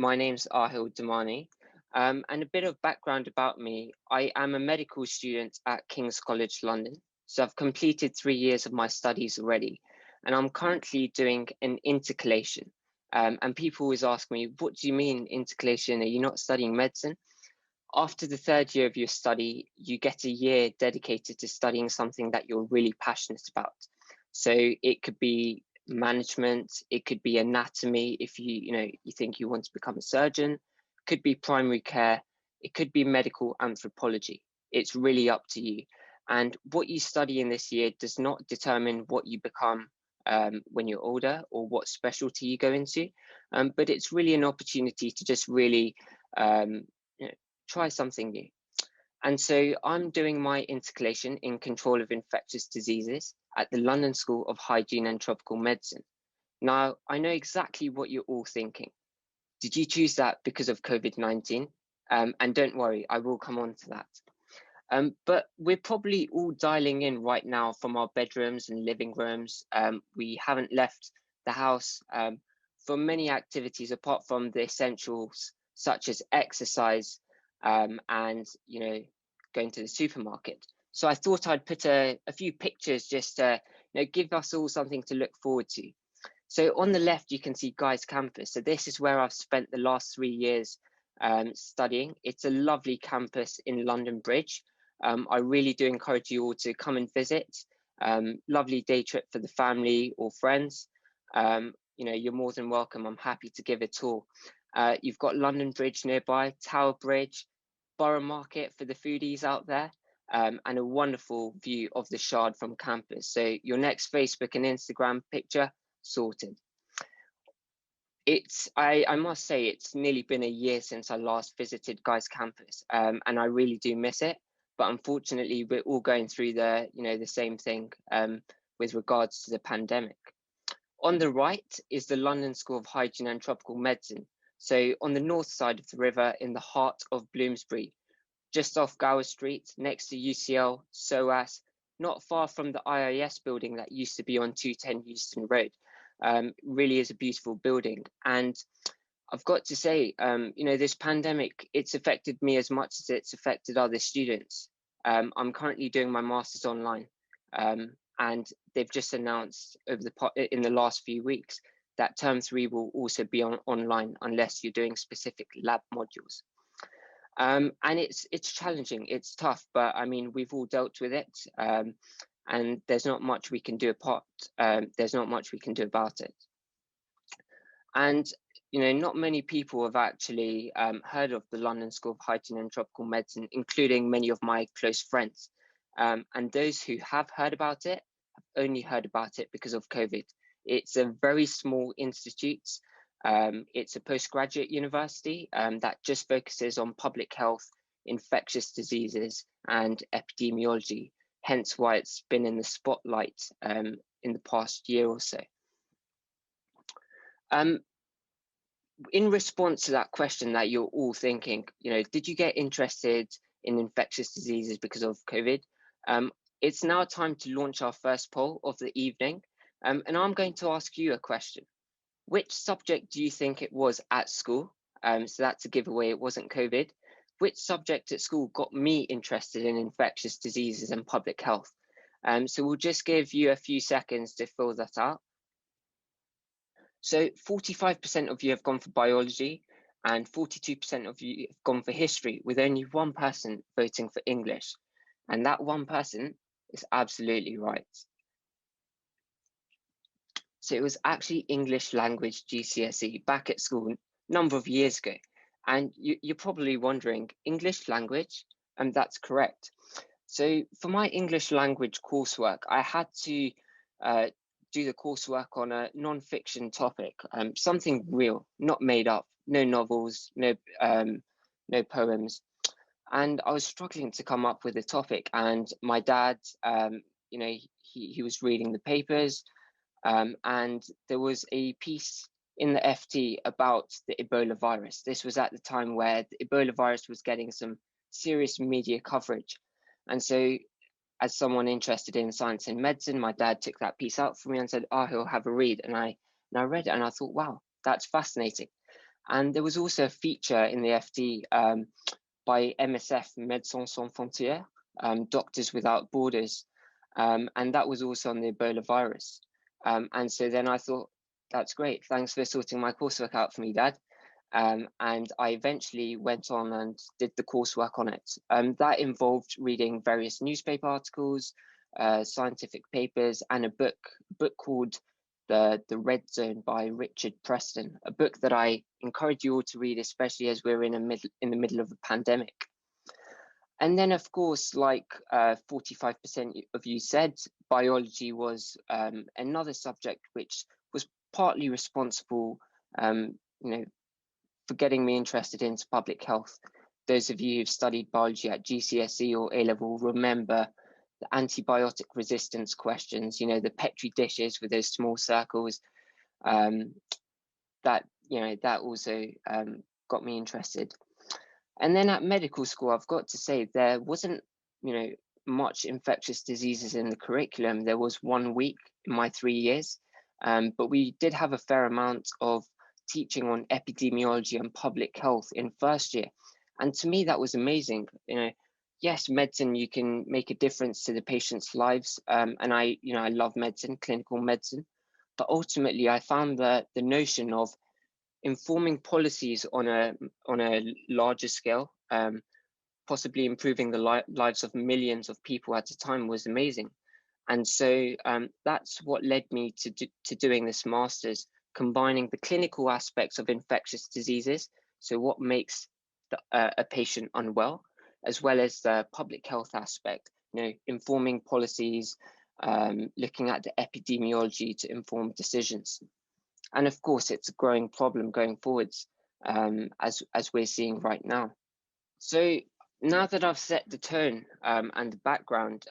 my name's Aahil Damani, and a bit of background about me. I am a medical student at King's College London, so I've completed 3 years of my studies already, and I'm currently doing an intercalation. And people always ask me, what do you mean intercalation? Are you not studying medicine? After the third year of your study, you get a year dedicated to studying something that you're really passionate about. So it could be management, it could be anatomy if you think you want to become a surgeon, it could be primary care, it could be medical anthropology. It's really up to you. And what you study in this year does not determine what you become when you're older or what specialty you go into, but it's really an opportunity to just really try something new. And so I'm doing my intercalation in Control of Infectious Diseases at the London School of Hygiene and Tropical Medicine. Now, I know exactly what you're all thinking. Did you choose that because of COVID-19? And don't worry, I will come on to that. But we're probably all dialing in right now from our bedrooms and living rooms. We haven't left the house for many activities apart from the essentials such as exercise and going to the supermarket. So I thought I'd put a few pictures just to give us all something to look forward to. So on the left, you can see Guy's campus. So this is where I've spent the last 3 years studying. It's a lovely campus in London Bridge. I really do encourage you all to come and visit. Lovely day trip for the family or friends. You're more than welcome. I'm happy to give a tour. You've got London Bridge nearby, Tower Bridge, Borough Market for the foodies out there, and a wonderful view of the Shard from campus. So your next Facebook and Instagram picture sorted. I must say it's nearly been a year since I last visited Guy's campus, and I really do miss it. But unfortunately, we're all going through the same thing with regards to the pandemic. On the right is the London School of Hygiene and Tropical Medicine. So on the north side of the river in the heart of Bloomsbury, just off Gower Street, next to UCL, SOAS, not far from the IIS building that used to be on 210 Euston Road. Really is a beautiful building. And I've got to say, this pandemic, it's affected me as much as it's affected other students. I'm currently doing my master's online, and they've just announced in the last few weeks that term 3 will also be online unless you're doing specific lab modules. And it's challenging, it's tough, but I mean, we've all dealt with it, and there's not much we can do about it. And not many people have actually heard of the London School of Hygiene and Tropical Medicine, including many of my close friends. And those who have heard about it have only heard about it because of COVID. It's a very small institute. It's a postgraduate university that just focuses on public health, infectious diseases, and epidemiology, hence why it's been in the spotlight in the past year or so. In response to that question that you're all thinking, did you get interested in infectious diseases because of COVID? It's now time to launch our first poll of the evening. And I'm going to ask you a question. Which subject do you think it was at school? So that's a giveaway, it wasn't COVID. Which subject at school got me interested in infectious diseases and public health? So we'll just give you a few seconds to fill that out. So 45% of you have gone for biology and 42% of you have gone for history, with only one person voting for English. And that one person is absolutely right. So it was actually English language GCSE back at school a number of years ago. And you're probably wondering, English language? And that's correct. So for my English language coursework, I had to do the coursework on a non-fiction topic, something real, not made up, no novels, no poems. And I was struggling to come up with a topic. And my dad, he was reading the papers, and there was a piece in the FT about the Ebola virus. This was at the time where the Ebola virus was getting some serious media coverage. And so as someone interested in science and medicine, my dad took that piece out for me and said, "Oh, he'll have a read." And I read it and I thought, wow, that's fascinating. And there was also a feature in the FD by MSF, Médecins Sans Frontières, Doctors Without Borders, and that was also on the Ebola virus. And so then I thought, that's great, thanks for sorting my coursework out for me, Dad. And I eventually went on and did the coursework on it. That involved reading various newspaper articles, scientific papers, and a book called the Red Zone by Richard Preston, a book that I encourage you all to read, especially as we're in the middle of a pandemic. And then, of course, like 45% of you said, biology was another subject which was partly responsible, for getting me interested into public health. Those of you who've studied biology at GCSE or A-level remember the antibiotic resistance questions, the Petri dishes with those small circles. That also got me interested. And then at medical school, I've got to say, there wasn't, much infectious diseases in the curriculum. There was 1 week in my 3 years, but we did have a fair amount of teaching on epidemiology and public health in first year. And to me, that was amazing. Yes, medicine, you can make a difference to the patient's lives. And I love medicine, clinical medicine, but ultimately I found that the notion of informing policies on a larger scale, possibly improving the lives of millions of people at a time, was amazing. And so that's what led me to doing this master's, combining the clinical aspects of infectious diseases, so what makes a patient unwell, as well as the public health aspect, informing policies, looking at the epidemiology to inform decisions. And of course, it's a growing problem going forwards, as we're seeing right now. So now that I've set the tone and the background,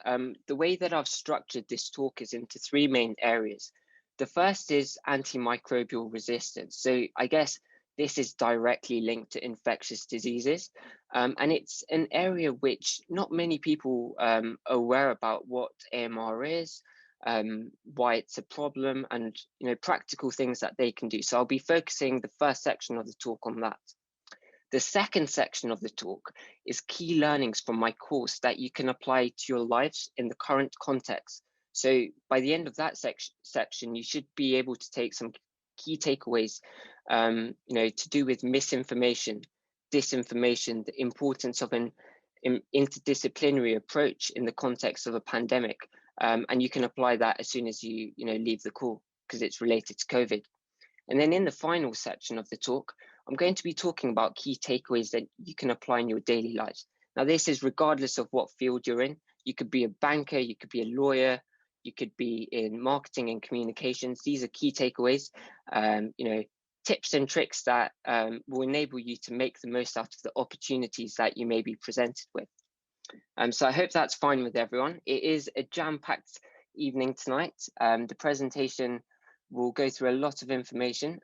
the way that I've structured this talk is into 3 main areas. The first is antimicrobial resistance. So I guess this is directly linked to infectious diseases. And it's an area which not many people are aware about what AMR is, why it's a problem, and practical things that they can do. So I'll be focusing the first section of the talk on that. The second section of the talk is key learnings from my course that you can apply to your lives in the current context. So by the end of that section, you should be able to take some key takeaways, to do with misinformation, disinformation, the importance of an interdisciplinary approach in the context of a pandemic. And you can apply that as soon as you leave the call, because it's related to COVID. And then in the final section of the talk, I'm going to be talking about key takeaways that you can apply in your daily lives. Now, this is regardless of what field you're in. You could be a banker, you could be a lawyer, you could be in marketing and communications. These are key takeaways, tips and tricks that will enable you to make the most out of the opportunities that you may be presented with. So I hope that's fine with everyone. It is a jam-packed evening tonight. The presentation will go through a lot of information,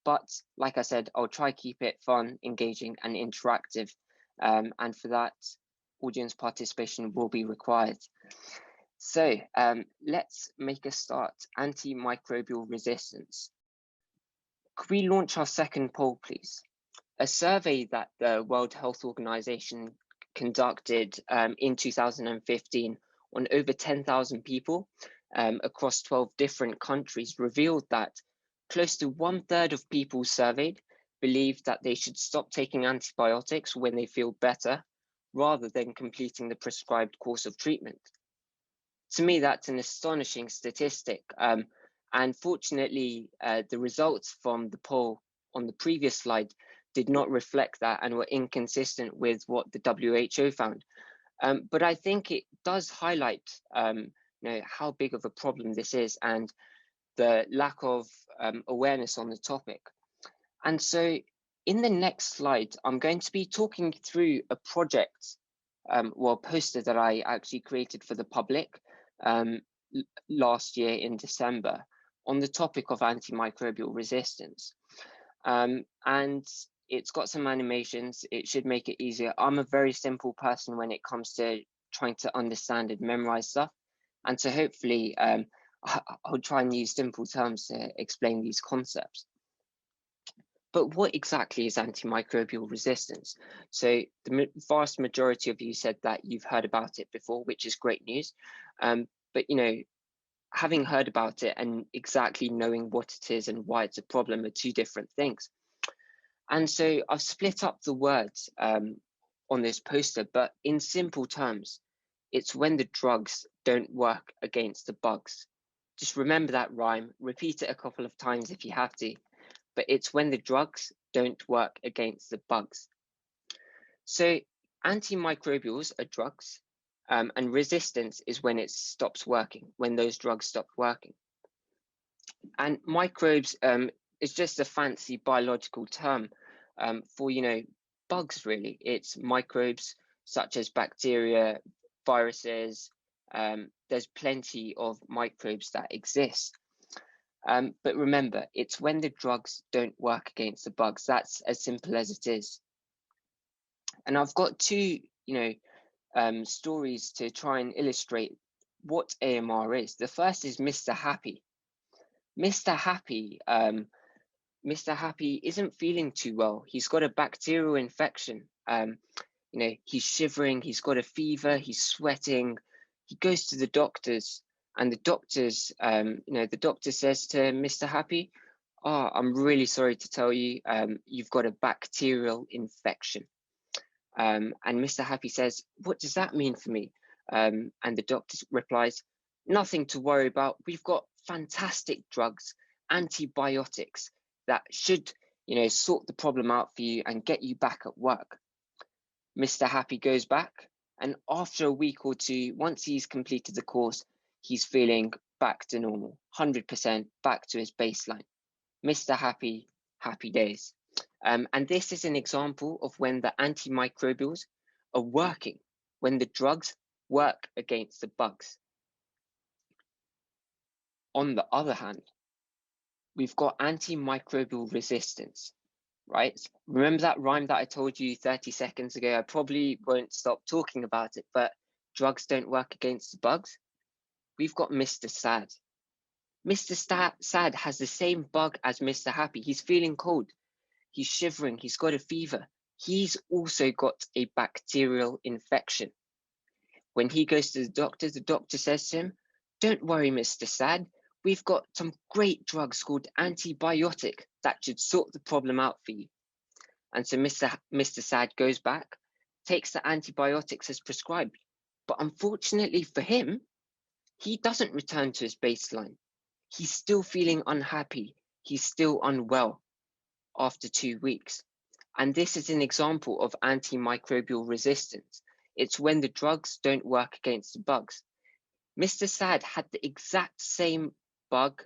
but like I said, I'll try keep it fun, engaging, and interactive. And for that, audience participation will be required. So let's make a start. Antimicrobial resistance. Could we launch our second poll, please? A survey that the World Health Organization conducted in 2015 on over 10,000 people across 12 different countries revealed that close to 1/3 of people surveyed believed that they should stop taking antibiotics when they feel better, rather than completing the prescribed course of treatment. To me, that's an astonishing statistic. And fortunately, the results from the poll on the previous slide did not reflect that and were inconsistent with what the WHO found. But I think it does highlight how big of a problem this is and the lack of awareness on the topic. And so in the next slide, I'm going to be talking through a project, a poster that I actually created for the public last year in December on the topic of antimicrobial resistance. And it's got some animations. It should make it easier. I'm a very simple person when it comes to trying to understand and memorize stuff. And so hopefully I'll try and use simple terms to explain these concepts. But what exactly is antimicrobial resistance? So the vast majority of you said that you've heard about it before, which is great news. But having heard about it and exactly knowing what it is and why it's a problem are two different things. And so I've split up the words on this poster, but in simple terms, it's when the drugs don't work against the bugs. Just remember that rhyme, repeat it a couple of times if you have to, but it's when the drugs don't work against the bugs. So antimicrobials are drugs, and resistance is when it stops working, when those drugs stop working. And microbes is just a fancy biological term for, bugs really. It's microbes such as bacteria, viruses. There's plenty of microbes that exist. But remember, it's when the drugs don't work against the bugs. That's as simple as it is. And I've got two, stories to try and illustrate what AMR is. The first is Mr. Happy. Mr. Happy isn't feeling too well. He's got a bacterial infection. He's shivering, he's got a fever, he's sweating. He goes to the doctors, and the doctors, the doctor says to Mr. Happy, "Oh, I'm really sorry to tell you, you've got a bacterial infection." And Mr. Happy says, "What does that mean for me?" And the doctor replies, "Nothing to worry about. We've got fantastic drugs, antibiotics that should, sort the problem out for you and get you back at work." Mr. Happy goes back, and after a week or two, once he's completed the course, he's feeling back to normal, 100% back to his baseline. Mr. Happy, happy days. And this is an example of when the antimicrobials are working, when the drugs work against the bugs. On the other hand, we've got antimicrobial resistance, right? Remember that rhyme that I told you 30 seconds ago? I probably won't stop talking about it, but drugs don't work against the bugs. We've got Mr. Sad. Mr. Sad has the same bug as Mr. Happy. He's feeling cold. He's shivering. He's got a fever. He's also got a bacterial infection. When he goes to the doctor says to him, "Don't worry, Mr. Sad. We've got some great drugs called antibiotic that should sort the problem out for you." And so Mr. Sad goes back, takes the antibiotics as prescribed. But unfortunately for him, he doesn't return to his baseline. He's still feeling unhappy. He's still unwell after 2 weeks. And this is an example of antimicrobial resistance. It's when the drugs don't work against the bugs. Mr. Sad had the exact same bug,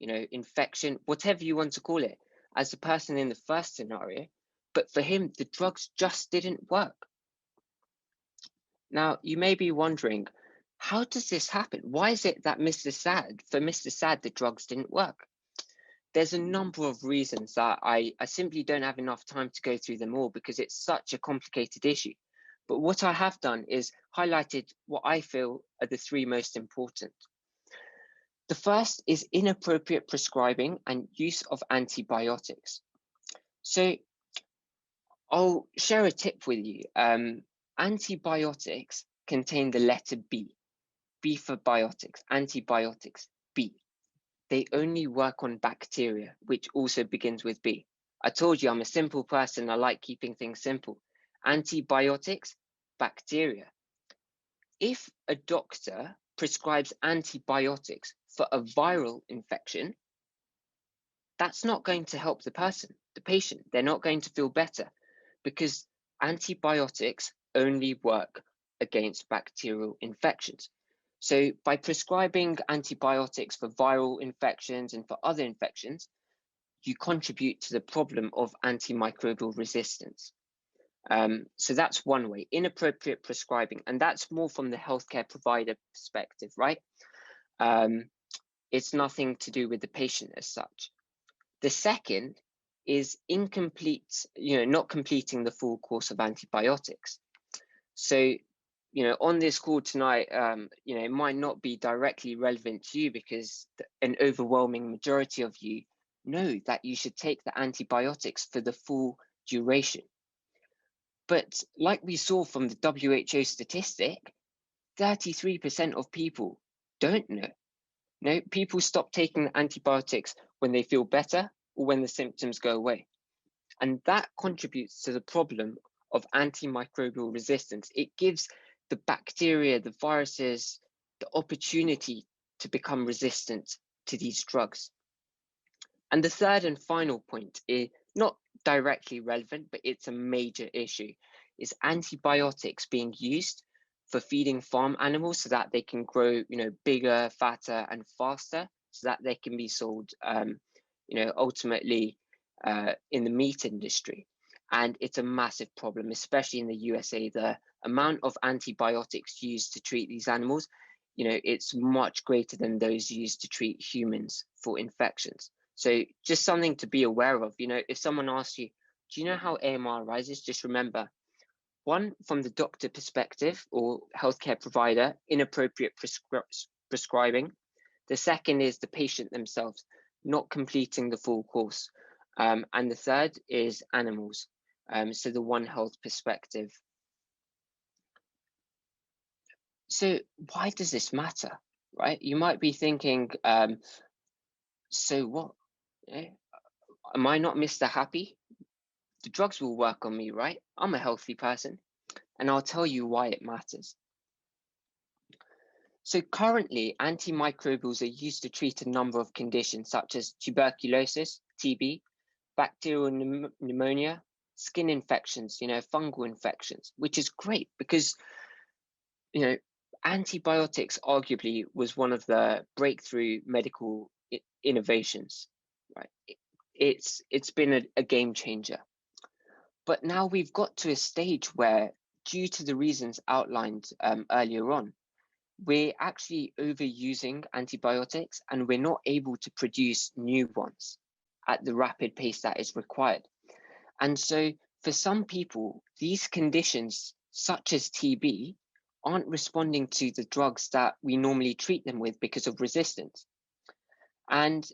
infection, whatever you want to call it, as the person in the first scenario, but for him, the drugs just didn't work. Now, you may be wondering, how does this happen? Why is it that for Mr. Sad, the drugs didn't work? There's a number of reasons that I simply don't have enough time to go through them all because it's such a complicated issue. But what I have done is highlighted what I feel are the three most important. The first is inappropriate prescribing and use of antibiotics. So I'll share a tip with you. Antibiotics contain the letter B. B for biotics, antibiotics, B. They only work on bacteria, which also begins with B. I told you I'm a simple person. I like keeping things simple. Antibiotics, bacteria. If a doctor prescribes antibiotics for a viral infection, that's not going to help the patient. They're not going to feel better because antibiotics only work against bacterial infections. So by prescribing antibiotics for viral infections and for other infections, you contribute to the problem of antimicrobial resistance. So that's one way, inappropriate prescribing, and that's more from the healthcare provider perspective, right? It's nothing to do with the patient as such. The second is incomplete, not completing the full course of antibiotics. So, on this call tonight, it might not be directly relevant to you because an overwhelming majority of you know that you should take the antibiotics for the full duration. But like we saw from the WHO statistic, 33% of people don't know. No, people stop taking antibiotics when they feel better or when the symptoms go away. And that contributes to the problem of antimicrobial resistance. It gives the bacteria, the viruses, the opportunity to become resistant to these drugs. And the third and final point is not directly relevant, but it's a major issue, is antibiotics being used for feeding farm animals so that they can grow, bigger, fatter, and faster, so that they can be sold, ultimately in the meat industry. And it's a massive problem, especially in the USA. The amount of antibiotics used to treat these animals, it's much greater than those used to treat humans for infections. So just something to be aware of. If someone asks you, do you know how AMR arises? Just remember, one, from the doctor perspective or healthcare provider, inappropriate prescribing. The second is the patient themselves not completing the full course. And the third is animals. So the One Health perspective. So why does this matter, right? You might be thinking, so what? Am I not Mr. Happy? The drugs will work on me, right? I'm a healthy person, and I'll tell you why it matters. So currently, antimicrobials are used to treat a number of conditions such as tuberculosis, TB, bacterial pneumonia, skin infections, fungal infections, which is great because, antibiotics arguably was one of the breakthrough medical innovations, right? It's been a game changer. But now we've got to a stage where, due to the reasons outlined earlier on, we're actually overusing antibiotics and we're not able to produce new ones at the rapid pace that is required. And so for some people, these conditions, such as TB, aren't responding to the drugs that we normally treat them with because of resistance. And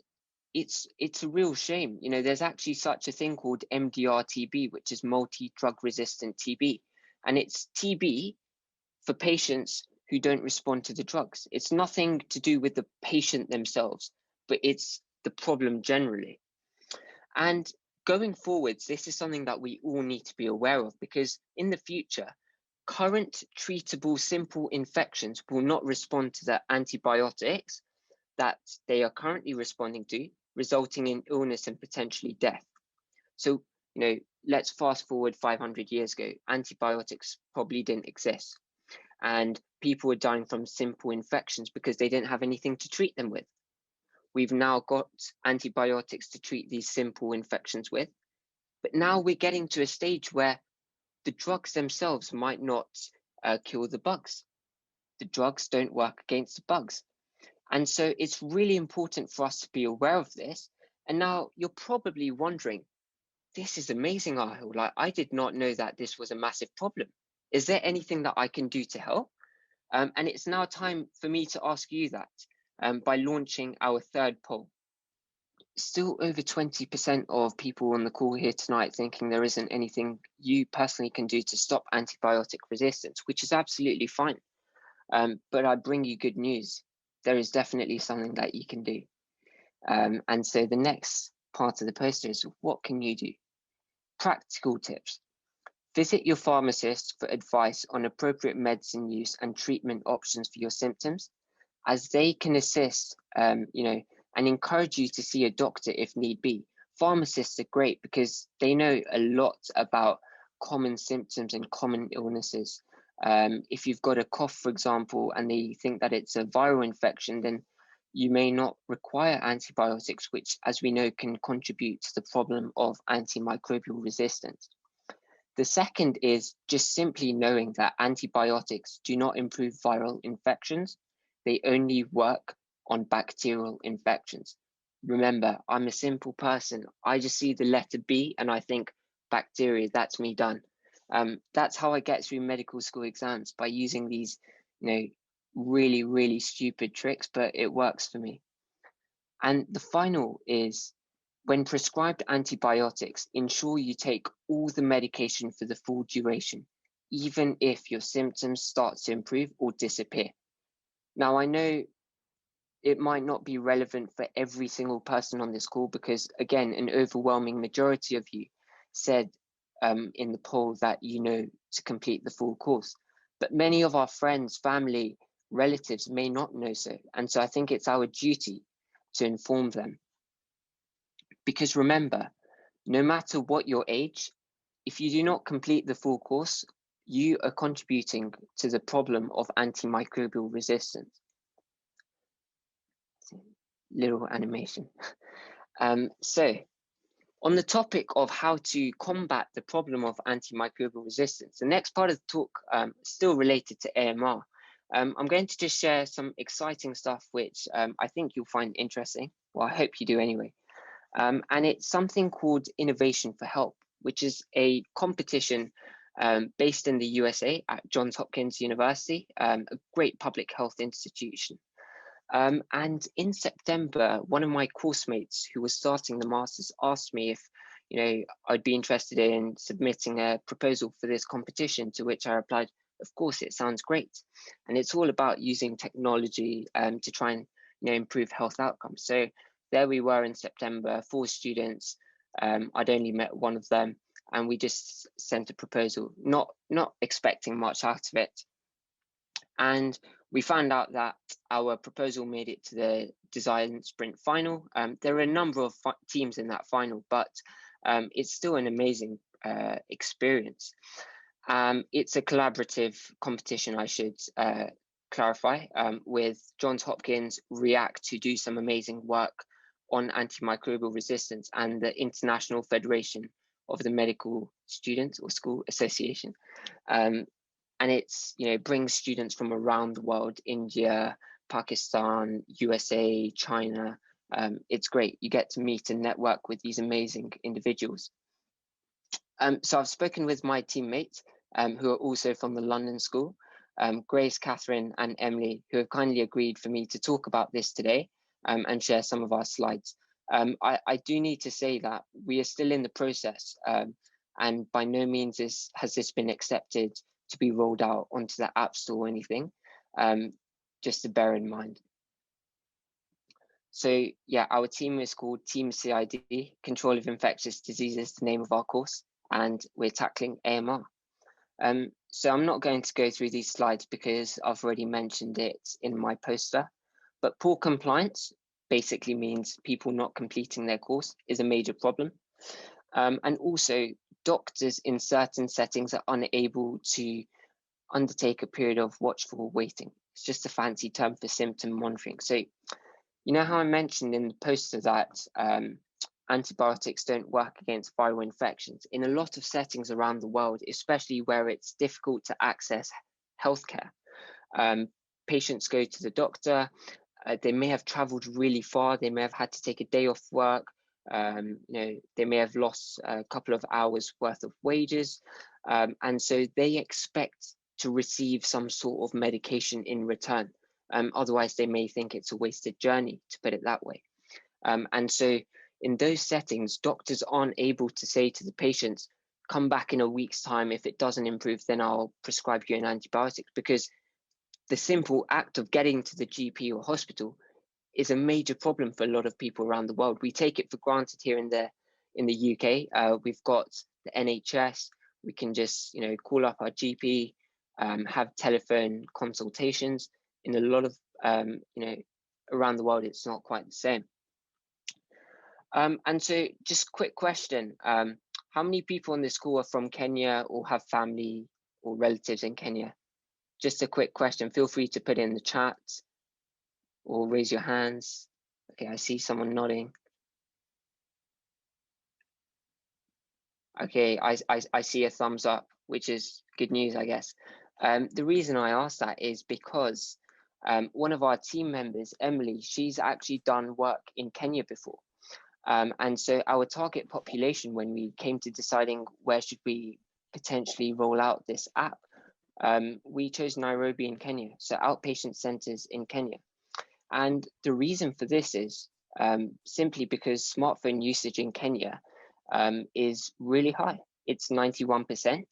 it's a real shame. There's actually such a thing called MDR-TB, which is multi-drug resistant TB. And it's TB for patients who don't respond to the drugs. It's nothing to do with the patient themselves, but it's the problem generally. And going forwards, this is something that we all need to be aware of, because in the future, current treatable simple infections will not respond to the antibiotics that they are currently responding to, resulting in illness and potentially death. So, let's fast forward 500 years ago. Antibiotics probably didn't exist, and people were dying from simple infections because they didn't have anything to treat them with. We've now got antibiotics to treat these simple infections with, but now we're getting to a stage where the drugs themselves might not kill the bugs. The drugs don't work against the bugs. And so it's really important for us to be aware of this. And now you're probably wondering, this is amazing, Aahil. Like, I did not know that this was a massive problem. Is there anything that I can do to help? And it's now time for me to ask you that by launching our third poll. Still over 20% of people on the call here tonight thinking there isn't anything you personally can do to stop antibiotic resistance, which is absolutely fine. But I bring you good news. There is definitely something that you can do. And so the next part of the poster is, what can you do? Practical tips. Visit your pharmacist for advice on appropriate medicine use and treatment options for your symptoms, as they can assist, and encourage you to see a doctor if need be. Pharmacists are great because they know a lot about common symptoms and common illnesses. If you've got a cough, for example, and they think that it's a viral infection, then you may not require antibiotics, which, as we know, can contribute to the problem of antimicrobial resistance. The second is just simply knowing that antibiotics do not improve viral infections. They only work on bacterial infections. Remember, I'm a simple person. I just see the letter B and I think bacteria, that's me done. That's how I get through medical school exams, by using these, really, really stupid tricks, but it works for me. And the final is When prescribed antibiotics, ensure you take all the medication for the full duration, even if your symptoms start to improve or disappear. Now, I know it might not be relevant for every single person on this call because, again, an overwhelming majority of you said in the poll that you know to complete the full course. But many of our friends, family, relatives may not know so. And so I think it's our duty to inform them. Because remember, no matter what your age, if you do not complete the full course, you are contributing to the problem of antimicrobial resistance. Little animation. So on the topic of how to combat the problem of antimicrobial resistance, the next part of the talk still related to AMR. I'm going to just share some exciting stuff which I think you'll find interesting. Well, I hope you do anyway. And it's something called Innovation for Help, which is a competition based in the USA at Johns Hopkins University, a great public health institution. And in September, one of my course mates who was starting the masters asked me if, you know, I'd be interested in submitting a proposal for this competition, to which I replied, of course, it sounds great. And it's all about using technology to try and, you know, improve health outcomes. So there we were in September, 4 students. I'd only met one of them, and we just sent a proposal, not expecting much out of it. And we found out that our proposal made it to the design sprint final. There are a number of teams in that final, but it's still an amazing experience. It's a collaborative competition, I should clarify, with Johns Hopkins, REACT, to do some amazing work on antimicrobial resistance, and the International Federation of the Medical Students or School Association. And it's, you know, brings students from around the world, India, Pakistan, USA, China. It's great. You get to meet and network with these amazing individuals. So I've spoken with my teammates who are also from the London School, Grace, Catherine, and Emily, who have kindly agreed for me to talk about this today and share some of our slides. I do need to say that we are still in the process, and by no means has this been accepted to be rolled out onto the App Store or anything, just to bear in mind. So yeah, our team is called Team CID, Control of Infectious Diseases, the name of our course, and we're tackling AMR. So I'm not going to go through these slides because I've already mentioned it in my poster, but poor compliance basically means people not completing their course is a major problem. And also doctors in certain settings are unable to undertake a period of watchful waiting. It's just a fancy term for symptom monitoring. So, you know how I mentioned in the poster that antibiotics don't work against viral infections? In a lot of settings around the world, especially where it's difficult to access healthcare, patients go to the doctor, they may have traveled really far, they may have had to take a day off work, you know, they may have lost a couple of hours worth of wages, and so they expect to receive some sort of medication in return. Otherwise, they may think it's a wasted journey, to put it that way. And so in those settings, doctors aren't able to say to the patients, come back in a week's time. If it doesn't improve, then I'll prescribe you an antibiotic, because the simple act of getting to the GP or hospital is a major problem for a lot of people around the world. We take it for granted here in the UK. We've got the NHS. We can just, you know, call up our GP, have telephone consultations. In a lot of, you know, around the world, it's not quite the same. And so just quick question. How many people in this call are from Kenya or have family or relatives in Kenya? Just a quick question. Feel free to put it in the chat or raise your hands. Okay, I see someone nodding. Okay, I see a thumbs up, which is good news, I guess. The reason I asked that is because one of our team members, Emily, she's actually done work in Kenya before. And so our target population, when we came to deciding where should we potentially roll out this app, we chose Nairobi in Kenya, so outpatient centers in Kenya. And the reason for this is simply because smartphone usage in Kenya is really high. It's 91%.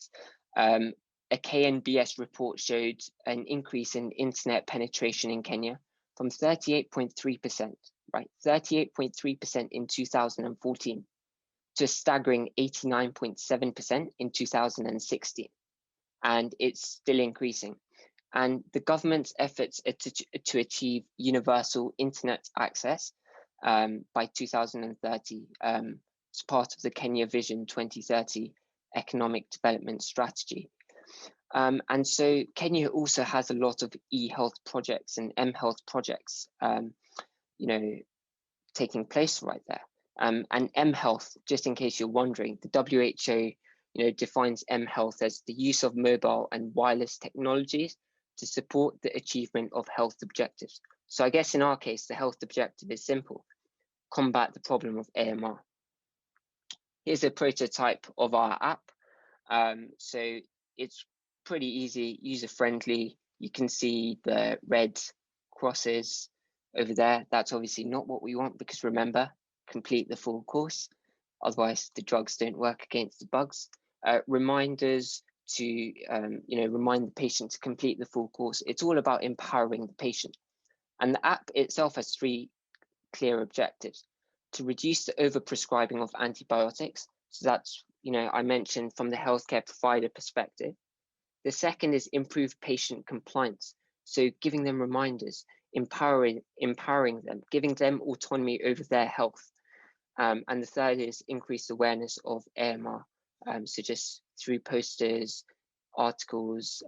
A KNBS report showed an increase in internet penetration in Kenya from 38.3%, right? 38.3% in 2014 to a staggering 89.7% in 2016. And it's still increasing. And the government's efforts to achieve universal internet access by 2030 as part of the Kenya Vision 2030 economic development strategy. And so Kenya also has a lot of e-health projects and m-health projects, taking place right there. And m-health, just in case you're wondering, the WHO, defines m-health as the use of mobile and wireless technologies to support the achievement of health objectives. So I guess in our case, the health objective is simple: combat the problem of AMR. Here's a prototype of our app. So it's pretty easy, user-friendly. You can see the red crosses over there. That's obviously not what we want, because remember, complete the full course. Otherwise, the drugs don't work against the bugs. Reminders to remind the patient to complete the full course. It's all about empowering the patient. And the app itself has 3 clear objectives: to reduce the overprescribing of antibiotics. So that's, I mentioned from the healthcare provider perspective. The second is improve patient compliance. So giving them reminders, empowering them, giving them autonomy over their health. And the third is increase awareness of AMR. So just through posters, articles,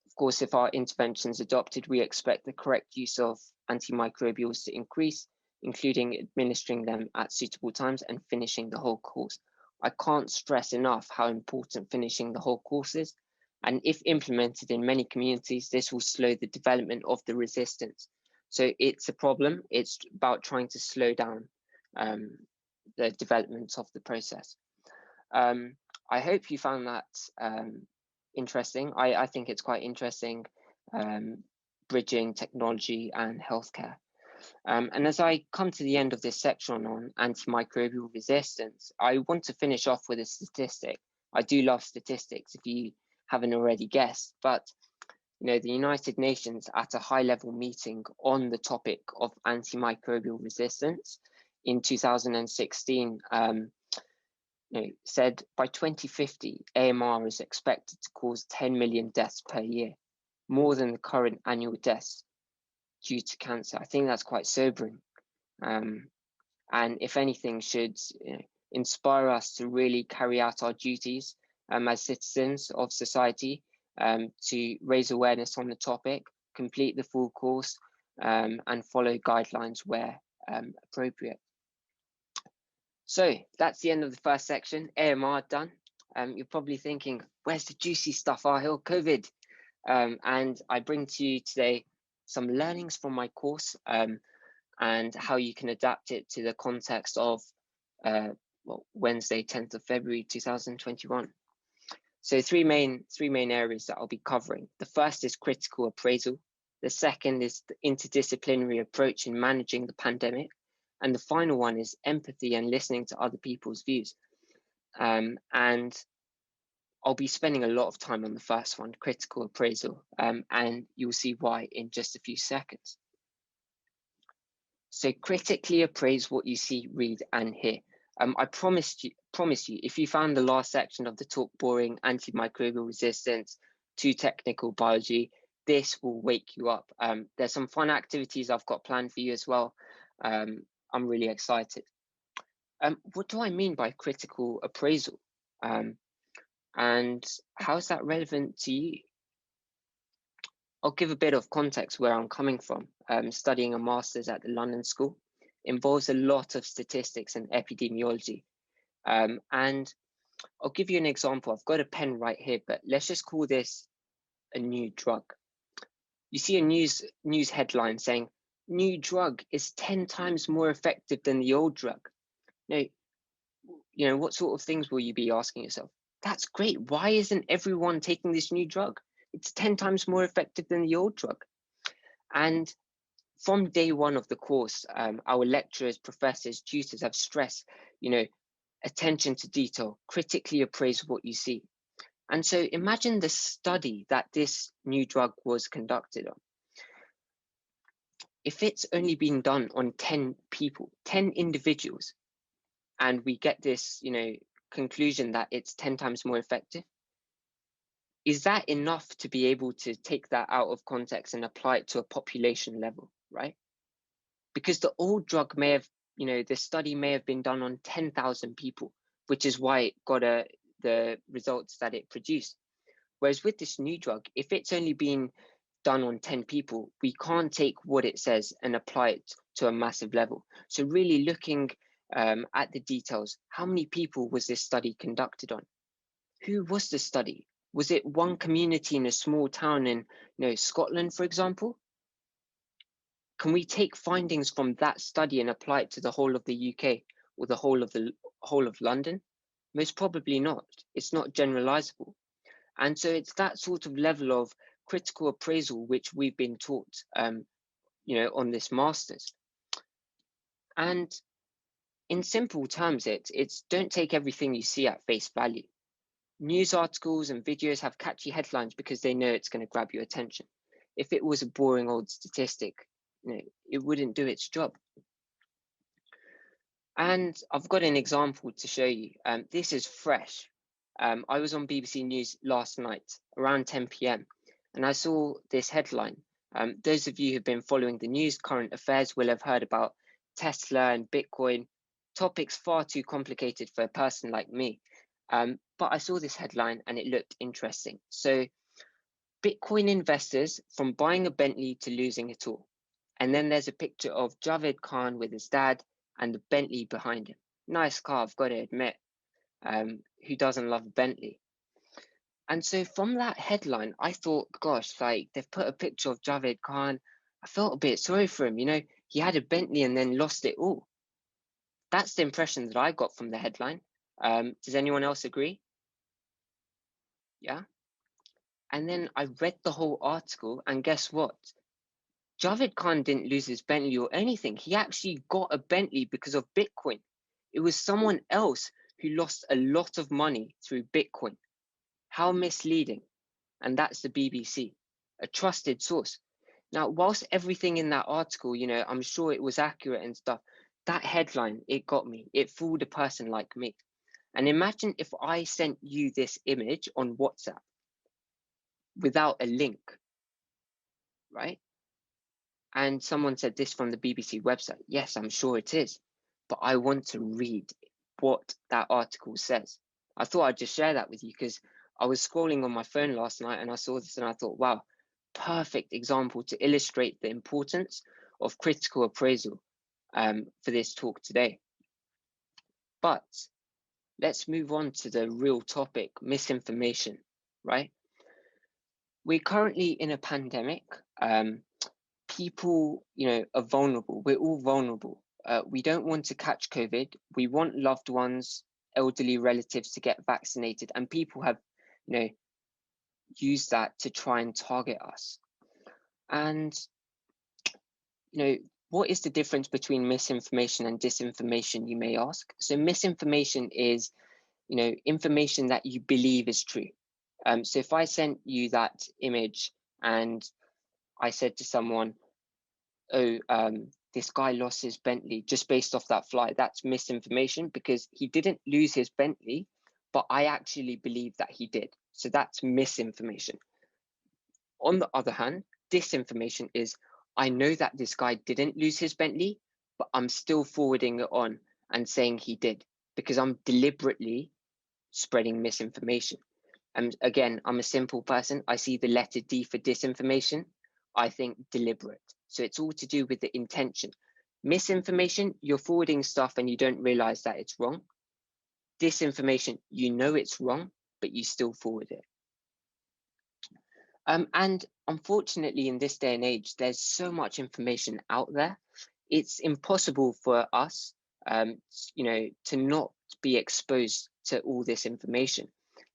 Of course, if our interventions adopted, we expect the correct use of antimicrobials to increase, including administering them at suitable times and finishing the whole course. I can't stress enough how important finishing the whole course is. And if implemented in many communities, this will slow the development of the resistance. So it's a problem. It's about trying to slow down the development of the process. I hope you found that interesting. I think it's quite interesting, bridging technology and healthcare. And as I come to the end of this section on antimicrobial resistance, I want to finish off with a statistic. I do love statistics, if you haven't already guessed, but the United Nations at a high-level meeting on the topic of antimicrobial resistance in 2016 said by 2050, AMR is expected to cause 10 million deaths per year, more than the current annual deaths due to cancer. I think that's quite sobering. And if anything, should inspire us to really carry out our duties as citizens of society, to raise awareness on the topic, complete the full course, and follow guidelines where appropriate. So that's the end of the first section, AMR done. You're probably thinking, where's the juicy stuff, Aahil? COVID. And I bring to you today some learnings from my course and how you can adapt it to the context of Wednesday, 10th of February, 2021. So three main areas that I'll be covering. The first is critical appraisal. The second is the interdisciplinary approach in managing the pandemic. And the final one is empathy and listening to other people's views. And I'll be spending a lot of time on the first one, critical appraisal, and you'll see why in just a few seconds. So critically appraise what you see, read, and hear. I promise you, if you found the last section of the talk boring, antimicrobial resistance, too technical biology, this will wake you up. There's some fun activities I've got planned for you as well. I'm really excited. What do I mean by critical appraisal? And how is that relevant to you? I'll give a bit of context where I'm coming from. Studying a master's at the London School involves a lot of statistics and epidemiology. And I'll give you an example. I've got a pen right here, but let's just call this a new drug. You see a news headline saying, new drug is 10 times more effective than the old drug. Now, what sort of things will you be asking yourself? That's great. Why isn't everyone taking this new drug? It's 10 times more effective than the old drug. And from day one of the course, our lecturers, professors, tutors have stressed, attention to detail, critically appraise what you see. And so imagine the study that this new drug was conducted on. If it's only been done on 10 people, 10 individuals, and we get this, conclusion that it's 10 times more effective, is that enough to be able to take that out of context and apply it to a population level, right? Because the old drug may have, the study may have been done on 10,000 people, which is why it got the results that it produced. Whereas with this new drug, if it's only been done on 10 people, we can't take what it says and apply it to a massive level. So really looking at the details, how many people was this study conducted on? Who was the study? Was it one community in a small town in Scotland, for example? Can we take findings from that study and apply it to the whole of the UK or the whole of London? Most probably not. It's not generalizable. And so it's that sort of level of critical appraisal which we've been taught, on this master's. And in simple terms, it's don't take everything you see at face value. News articles and videos have catchy headlines because they know it's going to grab your attention. If it was a boring old statistic, it wouldn't do its job. And I've got an example to show you. This is fresh. I was on BBC News last night around 10 p.m. and I saw this headline. Those of you who've been following the news, current affairs, will have heard about Tesla and Bitcoin, topics far too complicated for a person like me. But I saw this headline and it looked interesting. So Bitcoin investors from buying a Bentley to losing it all. And then there's a picture of Javed Khan with his dad and the Bentley behind him. Nice car, I've got to admit. Who doesn't love a Bentley? And so from that headline, I thought, gosh, they've put a picture of Javed Khan. I felt a bit sorry for him. He had a Bentley and then lost it all. That's the impression that I got from the headline. Does anyone else agree? Yeah. And then I read the whole article and guess what? Javed Khan didn't lose his Bentley or anything. He actually got a Bentley because of Bitcoin. It was someone else who lost a lot of money through Bitcoin. How misleading. And that's the BBC, a trusted source. Now, whilst everything in that article, I'm sure it was accurate and stuff, that headline, it got me. It fooled a person like me. And imagine if I sent you this image on WhatsApp without a link, right? And someone said this from the BBC website. Yes, I'm sure it is, but I want to read what that article says. I thought I'd just share that with you because I was scrolling on my phone last night and I saw this and I thought, wow, perfect example to illustrate the importance of critical appraisal for this talk today. But let's move on to the real topic, misinformation, right? We're currently in a pandemic. People, are vulnerable. We're all vulnerable. We don't want to catch COVID. We want loved ones, elderly relatives to get vaccinated, and people have, used that to try and target us. And, what is the difference between misinformation and disinformation, you may ask? So misinformation is, information that you believe is true. So if I sent you that image and I said to someone, oh, this guy lost his Bentley just based off that flight, that's misinformation because he didn't lose his Bentley, but I actually believe that he did. So that's misinformation. On the other hand, disinformation is, I know that this guy didn't lose his Bentley, but I'm still forwarding it on and saying he did because I'm deliberately spreading misinformation. And again, I'm a simple person. I see the letter D for disinformation. I think deliberate. So it's all to do with the intention. Misinformation, you're forwarding stuff and you don't realize that it's wrong. Disinformation, you know it's wrong, but you still forward it. And unfortunately, in this day and age, there's so much information out there. It's impossible for us, to not be exposed to all this information.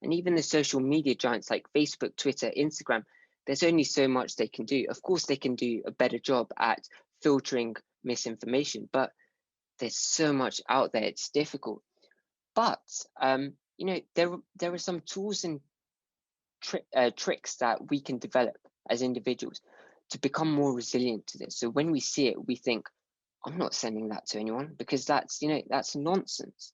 And even the social media giants like Facebook, Twitter, Instagram, there's only so much they can do. Of course, they can do a better job at filtering misinformation, but there's so much out there, it's difficult. But there are some tools and tricks that we can develop as individuals to become more resilient to this. So when we see it, we think, I'm not sending that to anyone because that's nonsense.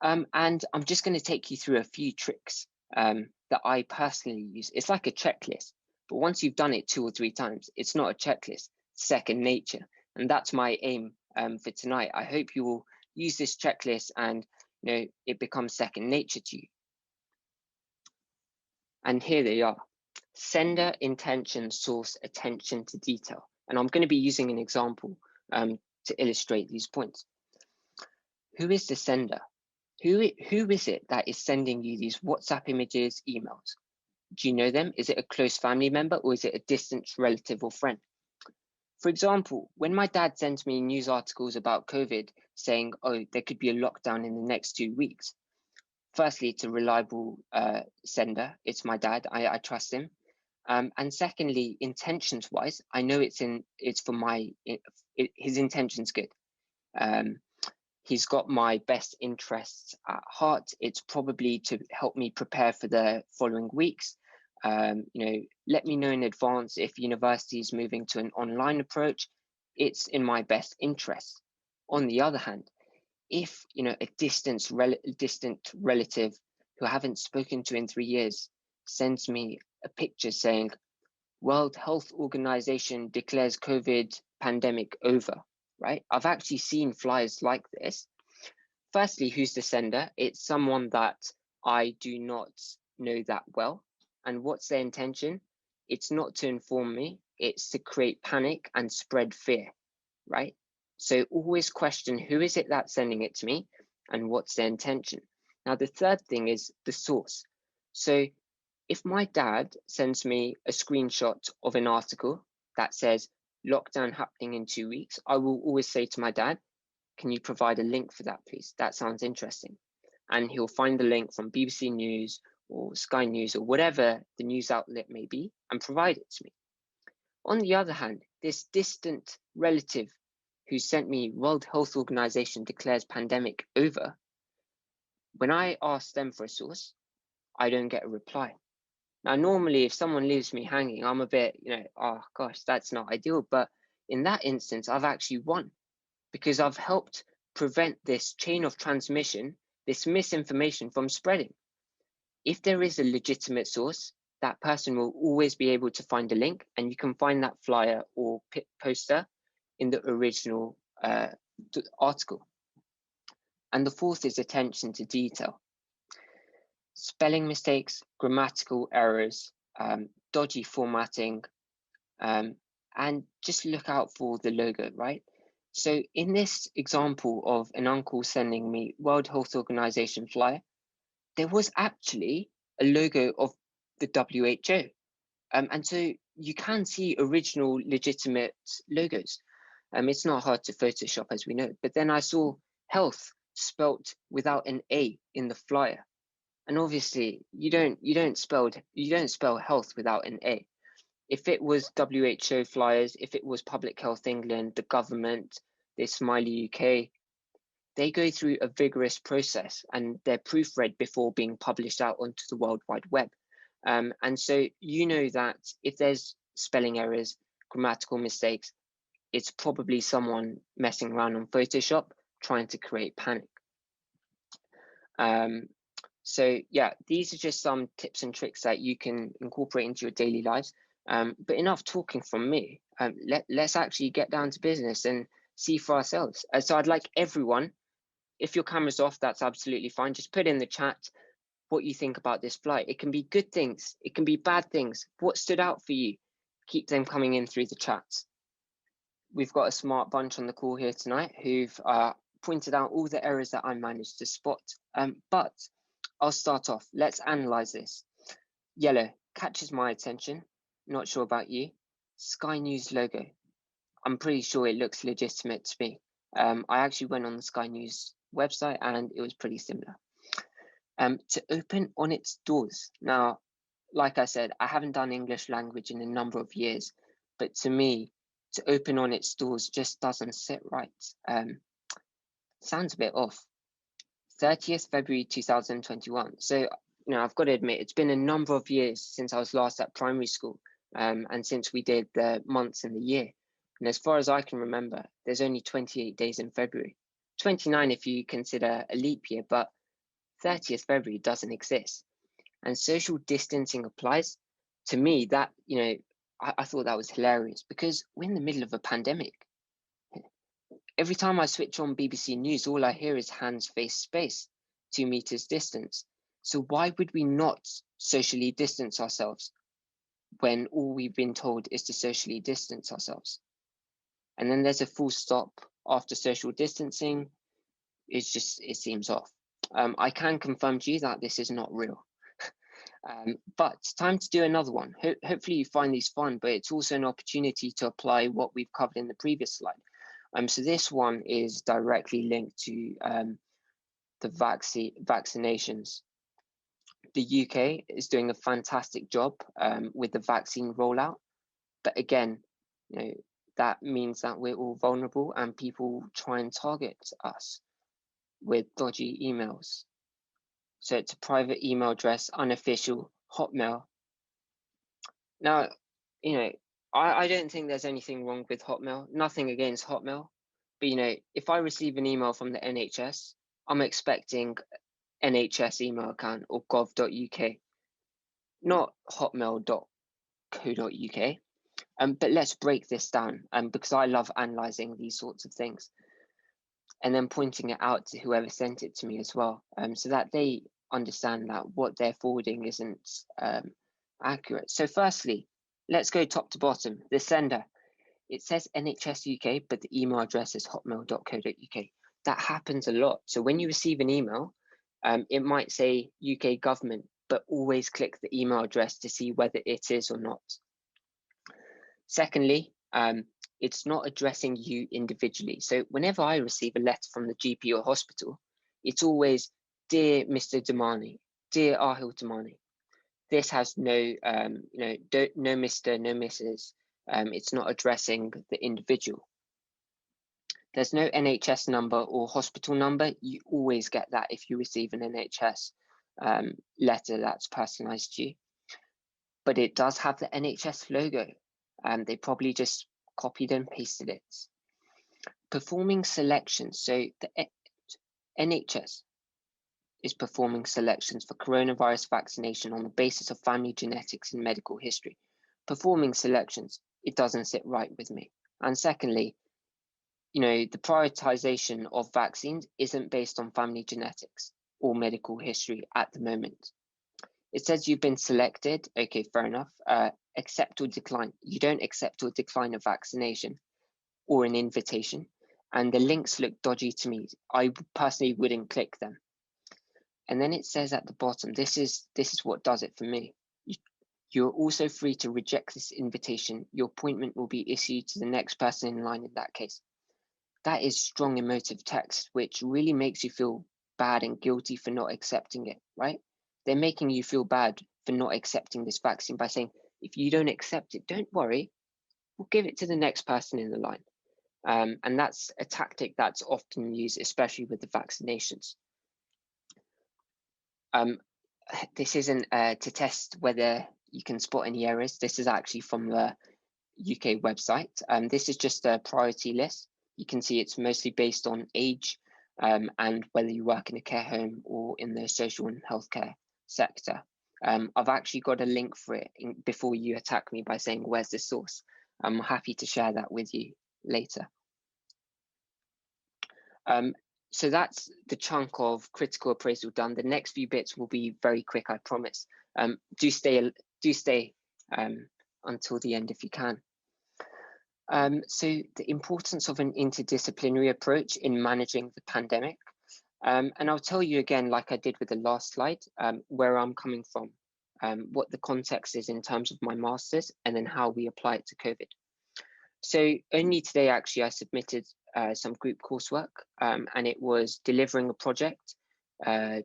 And I'm just going to take you through a few tricks that I personally use. It's like a checklist, but once you've done it 2 or 3 times, it's not a checklist, it's second nature. And that's my aim for tonight. I hope you will use this checklist and it becomes second nature to you. And here they are: sender, intention, source, attention to detail. And I'm going to be using an example to illustrate these points. Who is the sender? Who is it that is sending you these WhatsApp images, emails? Do you know them? Is it a close family member or is it a distant relative or friend? For example, when my dad sends me news articles about COVID saying, oh, there could be a lockdown in the next 2 weeks. Firstly, it's a reliable sender. It's my dad. I trust him. And secondly, intentions-wise, I know it's for my, his intention's good. He's got my best interests at heart. It's probably to help me prepare for the following weeks. Let me know in advance if university is moving to an online approach. It's in my best interest. On the other hand, if a distant relative who I haven't spoken to in 3 years sends me a picture saying, World Health Organization declares COVID pandemic over, right? I've actually seen flyers like this. Firstly, who's the sender? It's someone that I do not know that well. And what's their intention? It's not to inform me, it's to create panic and spread fear, right? So always question, who is it that's sending it to me and what's their intention? Now, the third thing is the source. So if my dad sends me a screenshot of an article that says lockdown happening in 2 weeks, I will always say to my dad, can you provide a link for that, please? That sounds interesting. And he'll find the link from BBC News or Sky News or whatever the news outlet may be and provide it to me. On the other hand, this distant relative who sent me World Health Organization declares pandemic over, when I ask them for a source, I don't get a reply. Now, normally, if someone leaves me hanging, I'm a bit, oh gosh, that's not ideal. But in that instance, I've actually won because I've helped prevent this chain of transmission, this misinformation from spreading. If there is a legitimate source, that person will always be able to find a link, and you can find that flyer or poster in the original article. And the fourth is attention to detail. Spelling mistakes, grammatical errors, dodgy formatting, and just look out for the logo, right? So in this example of an uncle sending me World Health Organization flyer, there was actually a logo of the WHO. And so you can see original legitimate logos. It's not hard to Photoshop, as we know, but then I saw health spelt without an A in the flyer. And obviously you don't spell health without an A. If it was WHO flyers, if it was Public Health England, the government, the Smiley UK, they go through a vigorous process and they're proofread before being published out onto the World Wide Web. And so that if there's spelling errors, grammatical mistakes, it's probably someone messing around on Photoshop trying to create panic. So yeah, these are just some tips and tricks that you can incorporate into your daily lives. But enough talking from me. Let's actually get down to business and see for ourselves. So I'd like everyone, if your camera's off, that's absolutely fine. Just put in the chat what you think about this flight. It can be good things, it can be bad things. What stood out for you? Keep them coming in through the chats. We've got a smart bunch on the call here tonight who've pointed out all the errors that I managed to spot. But I'll start off. Let's analyze this. Yellow catches my attention. Not sure about you. Sky News logo. I'm pretty sure it looks legitimate to me. I actually went on the Sky News website and it was pretty similar. To open on its doors. Now, like I said, I haven't done English language in a number of years, but to me, to open on its doors just doesn't sit right. Sounds a bit off. 30th February 2021. So, I've got to admit, it's been a number of years since I was last at primary school, and since we did the months in the year. And as far as I can remember, there's only 28 days in February. 29 if you consider a leap year, but 30th February doesn't exist. And social distancing applies. To me, that, I thought that was hilarious, because we're in the middle of a pandemic. Every time I switch on BBC News, all I hear is hands, face, space, 2 meters distance. So why would we not socially distance ourselves when all we've been told is to socially distance ourselves? And then there's a full stop after social distancing. It seems off. I can confirm to you that this is not real. But time to do another one. Hopefully you find these fun, but it's also an opportunity to apply what we've covered in the previous slide. So this one is directly linked to the vaccinations. The UK is doing a fantastic job with the vaccine rollout, but again, that means that we're all vulnerable and people try and target us with dodgy emails. So it's a private email address, unofficial, Hotmail. Now, I don't think there's anything wrong with Hotmail, nothing against Hotmail, but if I receive an email from the NHS, I'm expecting NHS email account or gov.uk, not hotmail.co.uk. But let's break this down, because I love analyzing these sorts of things and then pointing it out to whoever sent it to me as well, so that they understand that what they're forwarding isn't accurate. So firstly, let's go top to bottom. The sender, it says NHS UK, but the email address is hotmail.co.uk. That happens a lot. So when you receive an email, it might say UK government, but always click the email address to see whether it is or not. Secondly, it's not addressing you individually. So whenever I receive a letter from the GP or hospital, it's always, "Dear Mr. Damani, dear Aahil Damani." This has no, no Mr., no Mrs. It's not addressing the individual. There's no NHS number or hospital number. You always get that if you receive an NHS letter that's personalized to you. But it does have the NHS logo. They probably just copied and pasted it. Performing selections. So the NHS is performing selections for coronavirus vaccination on the basis of family genetics and medical history. Performing selections, it doesn't sit right with me. And secondly, the prioritization of vaccines isn't based on family genetics or medical history at the moment. It says you've been selected. Okay, fair enough. Accept or decline. You don't accept or decline a vaccination or an invitation. And the links look dodgy to me. I personally wouldn't click them. And then it says at the bottom, this is what does it for me. You're also free to reject this invitation. Your appointment will be issued to the next person in line in that case. That is strong emotive text, which really makes you feel bad and guilty for not accepting it, right? They're making you feel bad for not accepting this vaccine by saying, if you don't accept it, don't worry, we'll give it to the next person in the line. And that's a tactic that's often used, especially with the vaccinations. This isn't to test whether you can spot any errors. This is actually from the UK website. This is just a priority list. You can see it's mostly based on age and whether you work in a care home or in the social and healthcare sector. I've actually got a link for it before you attack me by saying, where's the source? I'm happy to share that with you later. So that's the chunk of critical appraisal done. The next few bits will be very quick, I promise. Do stay until the end if you can. So the importance of an interdisciplinary approach in managing the pandemic. And I'll tell you again, like I did with the last slide, where I'm coming from, what the context is in terms of my master's, and then how we apply it to COVID. So only today, actually, I submitted some group coursework, and it was delivering a project,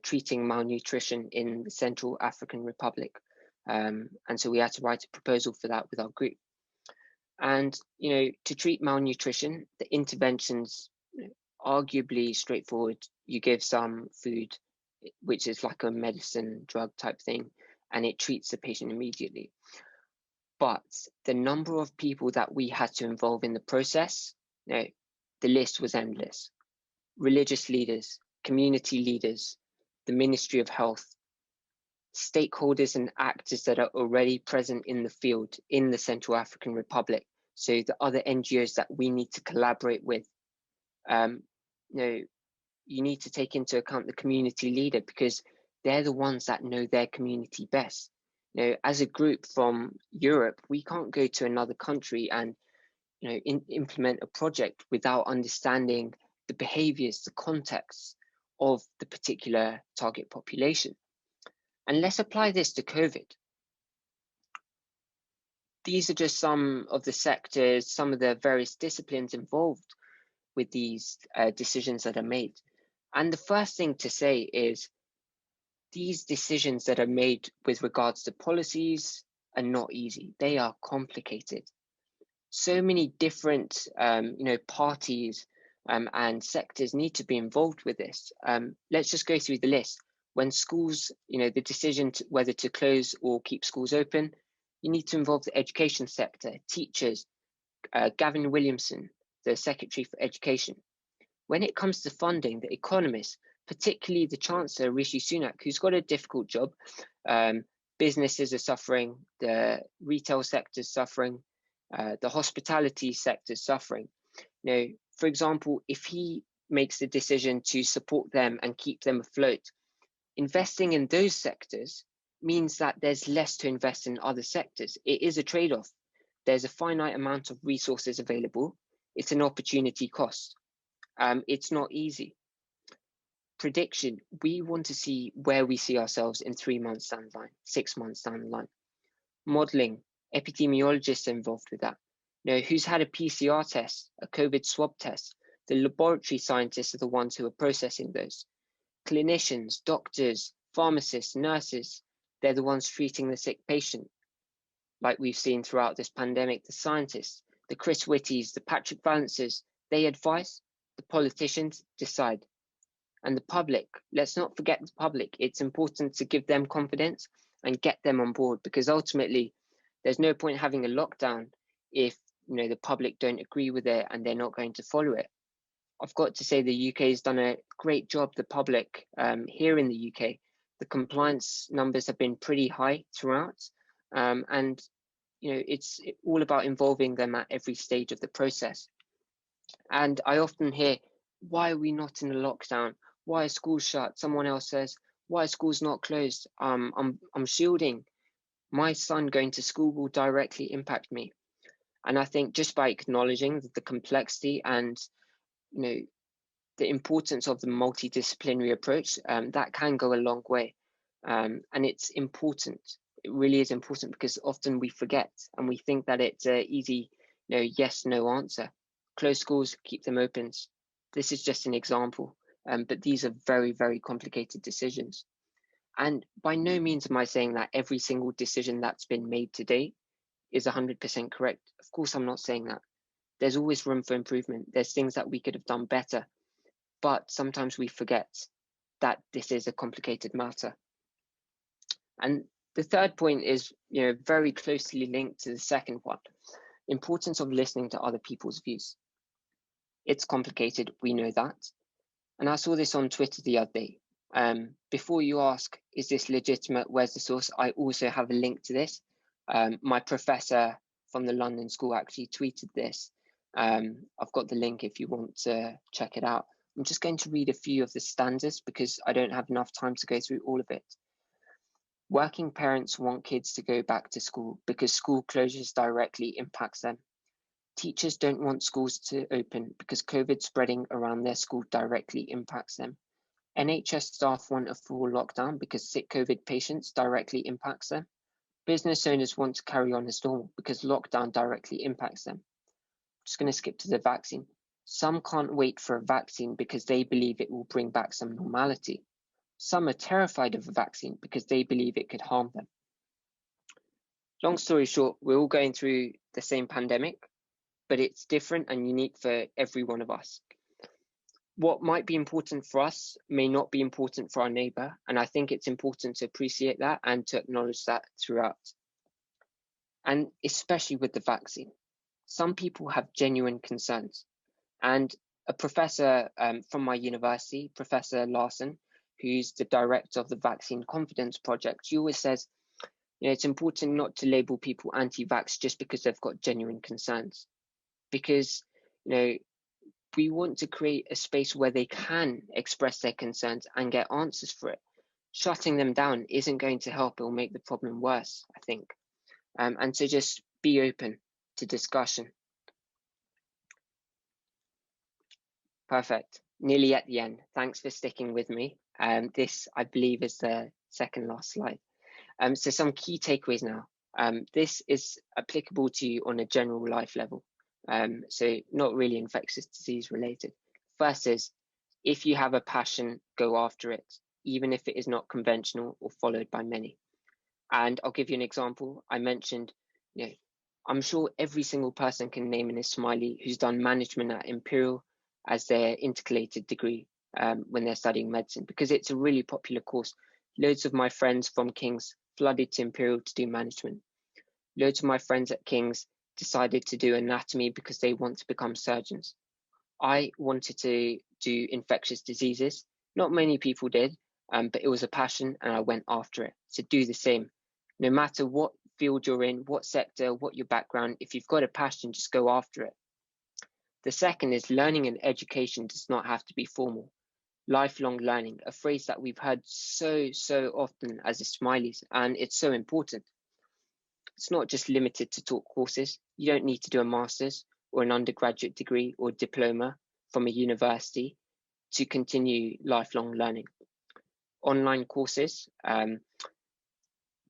treating malnutrition in the Central African Republic. And so we had to write a proposal for that with our group. And, to treat malnutrition, the intervention's arguably straightforward. You give some food, which is like a medicine drug type thing, and it treats the patient immediately. But the number of people that we had to involve in the process, the list was endless. Religious leaders, community leaders, the Ministry of Health, stakeholders and actors that are already present in the field in the Central African Republic. So the other NGOs that we need to collaborate with, you need to take into account the community leader, because they're the ones that know their community best. As a group from Europe, we can't go to another country and implement a project without understanding the behaviors, the context of the particular target population. And let's apply this to COVID. These are just some of the sectors, some of the various disciplines involved with these decisions that are made. And the first thing to say is these decisions that are made with regards to policies are not easy. They are complicated. So many different parties and sectors need to be involved with this. Let's just go through the list. When schools, the decision to whether to close or keep schools open, you need to involve the education sector, teachers, Gavin Williamson, the Secretary for Education. When it comes to funding, the economists, particularly the Chancellor, Rishi Sunak, who's got a difficult job, businesses are suffering, the retail sector is suffering, the hospitality sector is suffering. For example, if he makes the decision to support them and keep them afloat, investing in those sectors means that there's less to invest in other sectors. It is a trade-off. There's a finite amount of resources available. It's an opportunity cost. It's not easy. Prediction, we want to see where we see ourselves in 3 months down the line, 6 months down the line. Modeling, epidemiologists are involved with that. Who's had a PCR test, a COVID swab test? The laboratory scientists are the ones who are processing those. Clinicians, doctors, pharmacists, nurses, they're the ones treating the sick patient. Like we've seen throughout this pandemic, the scientists, the Chris Whitties, the Patrick Valences, they advise, the politicians decide. And the public, let's not forget the public. It's important to give them confidence and get them on board, because ultimately there's no point having a lockdown if the public don't agree with it and they're not going to follow it. I've got to say the UK has done a great job, the public here in the UK. The compliance numbers have been pretty high throughout. And it's all about involving them at every stage of the process. And I often hear, why are we not in a lockdown? Why are schools shut? Someone else says, why are schools not closed? I'm shielding. My son going to school will directly impact me. And I think just by acknowledging the complexity and the importance of the multidisciplinary approach, that can go a long way. And it's important. It really is important, because often we forget and we think that it's an easy yes, no answer. Close schools, keep them open. This is just an example, but these are very, very complicated decisions. And by no means am I saying that every single decision that's been made today is 100% correct. Of course, I'm not saying that. There's always room for improvement. There's things that we could have done better, but sometimes we forget that this is a complicated matter. And the third point is, very closely linked to the second one, importance of listening to other people's views. It's complicated, we know that. And I saw this on Twitter the other day. Before you ask, is this legitimate? Where's the source? I also have a link to this. My professor from the London School actually tweeted this. I've got the link if you want to check it out. I'm just going to read a few of the stanzas because I don't have enough time to go through all of it. Working parents want kids to go back to school because school closures directly impacts them. Teachers don't want schools to open because COVID spreading around their school directly impacts them. NHS staff want a full lockdown because sick COVID patients directly impacts them. Business owners want to carry on as normal because lockdown directly impacts them. I'm just going to skip to the vaccine. Some can't wait for a vaccine because they believe it will bring back some normality. Some are terrified of a vaccine because they believe it could harm them. Long story short, we're all going through the same pandemic. but it's different and unique for every one of us. What might be important for us may not be important for our neighbour, and I think it's important to appreciate that and to acknowledge that throughout. And especially with the vaccine, some people have genuine concerns. And a professor from my university, Professor Larson, who's the director of the Vaccine Confidence Project, she always says, it's important not to label people anti-vax just because they've got genuine concerns. Because, we want to create a space where they can express their concerns and get answers for it. Shutting them down isn't going to help. It will make the problem worse, I think. And so just be open to discussion. Perfect. Nearly at the end. Thanks for sticking with me. This, I believe, is the second last slide. So some key takeaways now. This is applicable to you on a general life level. So not really infectious disease related. First is, if you have a passion, go after it, even if it is not conventional or followed by many. And I'll give you an example. I mentioned, I'm sure every single person can name an Ismaili who's done management at Imperial as their intercalated degree when they're studying medicine, because it's a really popular course. Loads of my friends from King's flooded to Imperial to do management. Loads of my friends at King's decided to do anatomy because they want to become surgeons. I wanted to do infectious diseases. Not many people did, but it was a passion and I went after it. So do the same. No matter what field you're in, what sector, what your background, if you've got a passion, just go after it. The second is learning and education does not have to be formal. Lifelong learning, a phrase that we've heard so often as Ismailis, and it's so important. It's not just limited to taught courses. You don't need to do a master's or an undergraduate degree or diploma from a university to continue lifelong learning. Online courses.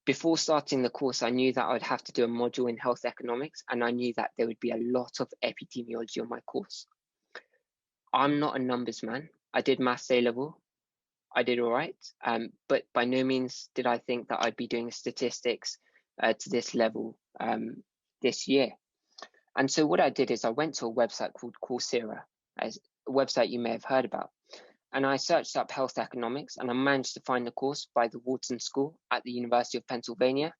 Before starting the course, I knew that I'd have to do a module in health economics, and I knew that there would be a lot of epidemiology on my course. I'm not a numbers man. I did maths A-level. I did all right, but by no means did I think that I'd be doing statistics to this level this year. And so what I did is I went to a website called Coursera, a website you may have heard about. And I searched up health economics and I managed to find the course by the Wharton School at the University of Pennsylvania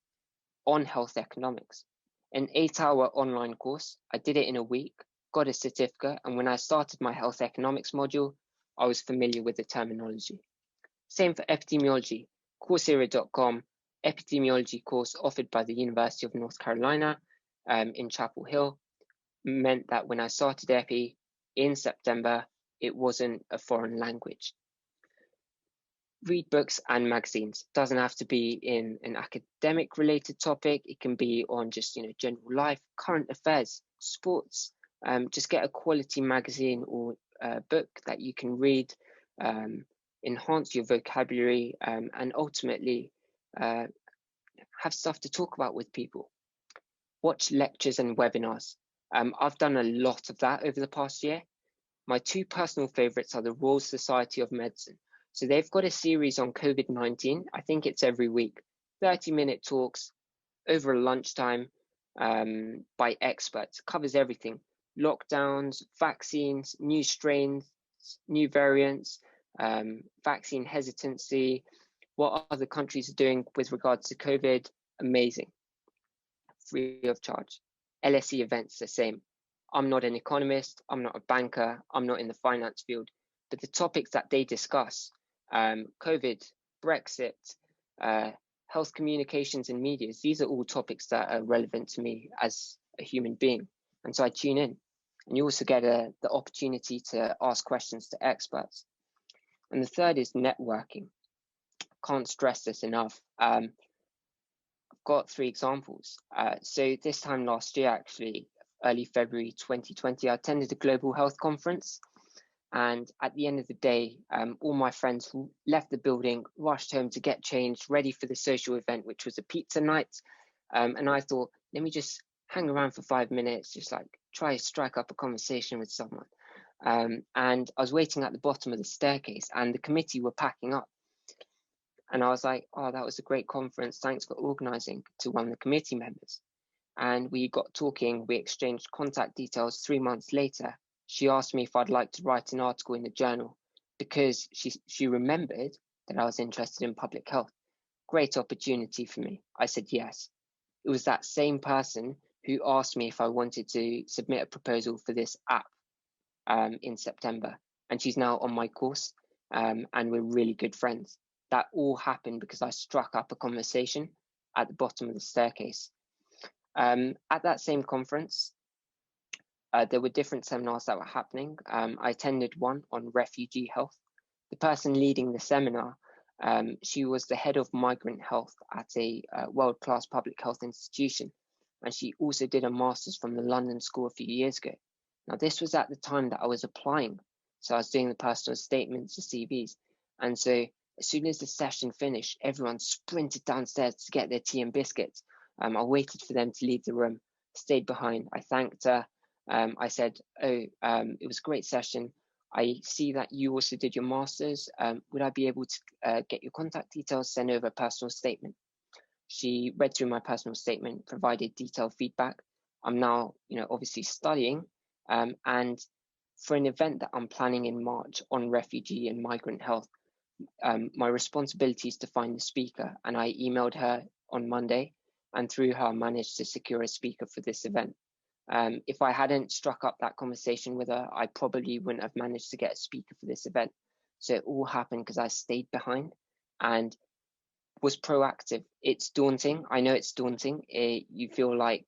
on health economics. An 8-hour online course. I did it in a week, got a certificate. And when I started my health economics module, I was familiar with the terminology. Same for epidemiology. Coursera.com, epidemiology course offered by the University of North Carolina in Chapel Hill, meant that when I started epi in September, it wasn't a foreign language. Read books and magazines. Doesn't have to be in an academic related topic. It can be on just general life, current affairs, sports. Just get a quality magazine or book that you can read, enhance your vocabulary, and ultimately have stuff to talk about with people. Watch lectures and webinars. I've done a lot of that over the past year. My two personal favorites are the Royal Society of Medicine. So they've got a series on COVID-19. I think it's every week, 30-minute talks over lunchtime by experts, covers everything. Lockdowns, vaccines, new strains, new variants, vaccine hesitancy, what other countries are doing with regards to COVID. Amazing. Free of charge. LSE events, the same. I'm not an economist, I'm not a banker, I'm not in the finance field, but the topics that they discuss, COVID, Brexit, health communications and media, these are all topics that are relevant to me as a human being. And so I tune in. And you also get the opportunity to ask questions to experts. And the third is networking. Can't stress this enough. I've got 3 examples. So this time last year, actually, early February 2020, I attended a global health conference. And at the end of the day, all my friends left the building, rushed home to get changed, ready for the social event, which was a pizza night. And I thought, let me just hang around for 5 minutes, just like try to strike up a conversation with someone. And I was waiting at the bottom of the staircase and the committee were packing up. And I was like, oh, that was a great conference. Thanks for organizing, to one of the committee members. and we got talking. We exchanged contact details. 3 months later, she asked me if I'd like to write an article in the journal because she remembered that I was interested in public health. Great opportunity for me. I said yes. It was that same person who asked me if I wanted to submit a proposal for this app in September, and she's now on my course, and we're really good friends. That all happened because I struck up a conversation at the bottom of the staircase. At that same conference, there were different seminars that were happening. I attended one on refugee health. The person leading the seminar, she was the head of migrant health at a world-class public health institution, and she also did a master's from the London School a few years ago. Now, this was at the time that I was applying, so I was doing the personal statements, the CVs, and so as soon as the session finished, everyone sprinted downstairs to get their tea and biscuits. I waited for them to leave the room, stayed behind. I thanked her. I said, it was a great session. I see that you also did your master's. Would I be able to get your contact details, send over a personal statement? She read through my personal statement, provided detailed feedback. I'm now, obviously studying, and for an event that I'm planning in March on refugee and migrant health, my responsibility is to find the speaker, and I emailed her on Monday, and through her I managed to secure a speaker for this event. If I hadn't struck up that conversation with her, I probably wouldn't have managed to get a speaker for this event. So it all happened because I stayed behind and was proactive. It's daunting. I know it's daunting. You feel like,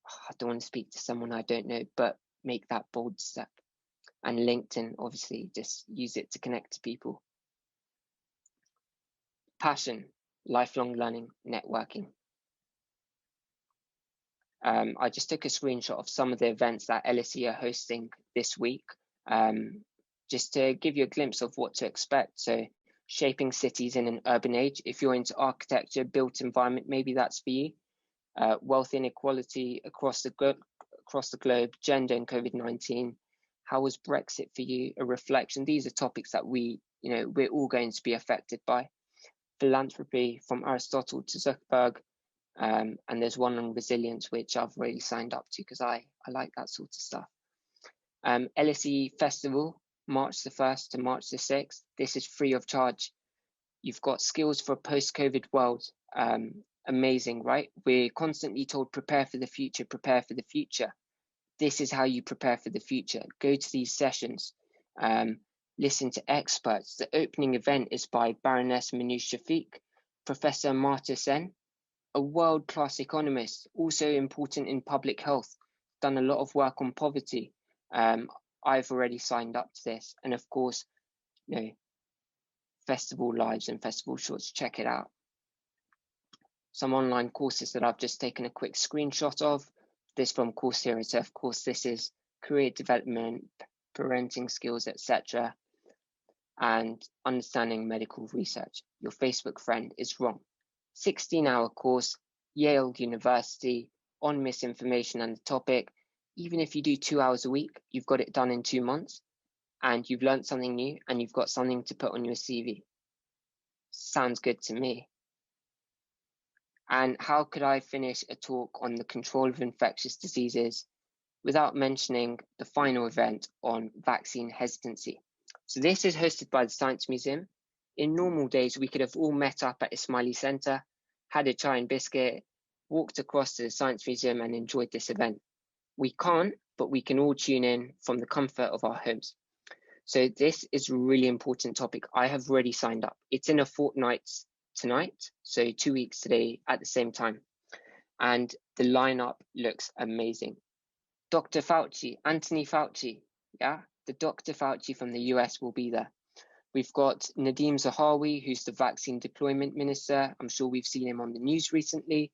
I don't want to speak to someone I don't know, but make that bold step. And LinkedIn, obviously, just use it to connect to people. Passion, lifelong learning, networking. I just took a screenshot of some of the events that LSE are hosting this week, just to give you a glimpse of what to expect. So shaping cities in an urban age. If you're into architecture, built environment, maybe that's for you. Wealth inequality across the globe, gender and COVID-19. How was Brexit for you? A reflection. These are topics that we're all going to be affected by. Philanthropy, from Aristotle to Zuckerberg. And there's one on resilience, which I've really signed up to because I like that sort of stuff. LSE Festival, March the 1st to March the 6th. This is free of charge. You've got skills for a post-COVID world. Amazing, right? We're constantly told, prepare for the future, prepare for the future. This is how you prepare for the future. Go to these sessions. Listen to experts. The opening event is by Baroness Minouche Shafiq, Professor Marta Sen, a world-class economist, also important in public health, done a lot of work on poverty. I've already signed up to this. And of course, festival lives and festival shorts, check it out. Some online courses that I've just taken a quick screenshot of. This from Coursera. So of course, this is career development, parenting skills, etc. and understanding medical research. Your Facebook friend is wrong. 16-hour course, Yale University, on misinformation and the topic. Even if you do 2 hours a week, you've got it done in 2 months, and you've learned something new, and you've got something to put on your CV. Sounds good to me. And how could I finish a talk on the control of infectious diseases without mentioning the final event on vaccine hesitancy? So this is hosted by the Science Museum. In normal days, we could have all met up at Ismaili Centre, had a chai and biscuit, walked across to the Science Museum and enjoyed this event. We can't, but we can all tune in from the comfort of our homes. So this is a really important topic. I have already signed up. It's in a fortnight tonight, so 2 weeks today at the same time. And the lineup looks amazing. Dr. Fauci, Anthony Fauci, the Dr. Fauci from the US will be there. We've got Nadeem Zahawi, who's the vaccine deployment minister. I'm sure we've seen him on the news recently.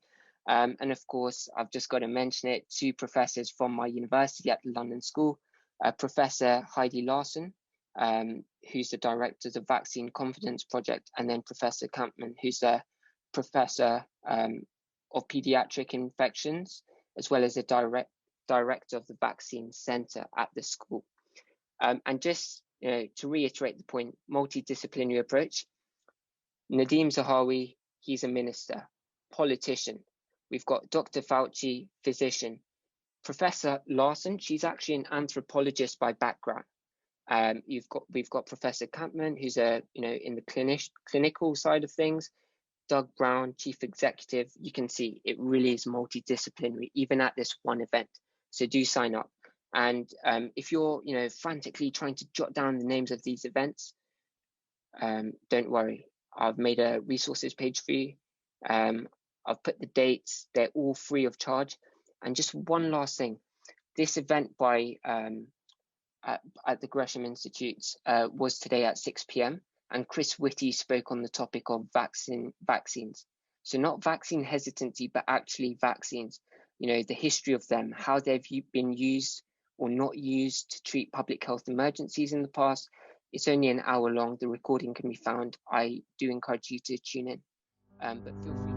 And of course, I've just got to mention it, 2 professors from my university at the London School, Professor Heidi Larson, who's the director of the Vaccine Confidence Project, and then Professor Kampman, who's the professor of pediatric infections, as well as the director of the Vaccine Center at the school. And just to reiterate the point, multidisciplinary approach. Nadeem Zahawi, he's a minister, politician, We've got Dr. Fauci, physician. Professor Larson, she's actually an anthropologist by background. We've got Professor Kampman, who's in the clinical side of things. Doug Brown, chief executive. You can see it really is multidisciplinary, even at this one event. So do sign up. And if you're frantically trying to jot down the names of these events, don't worry. I've made a resources page for you. I've put the dates. They're all free of charge. And just one last thing, this event at the Gresham Institutes was today at 6 p.m. and Chris Whitty spoke on the topic of vaccines. So not vaccine hesitancy, but actually vaccines, the history of them, how they've been used or not used to treat public health emergencies in the past. It's only an hour long. The recording can be found. I do encourage you to tune in, but feel free.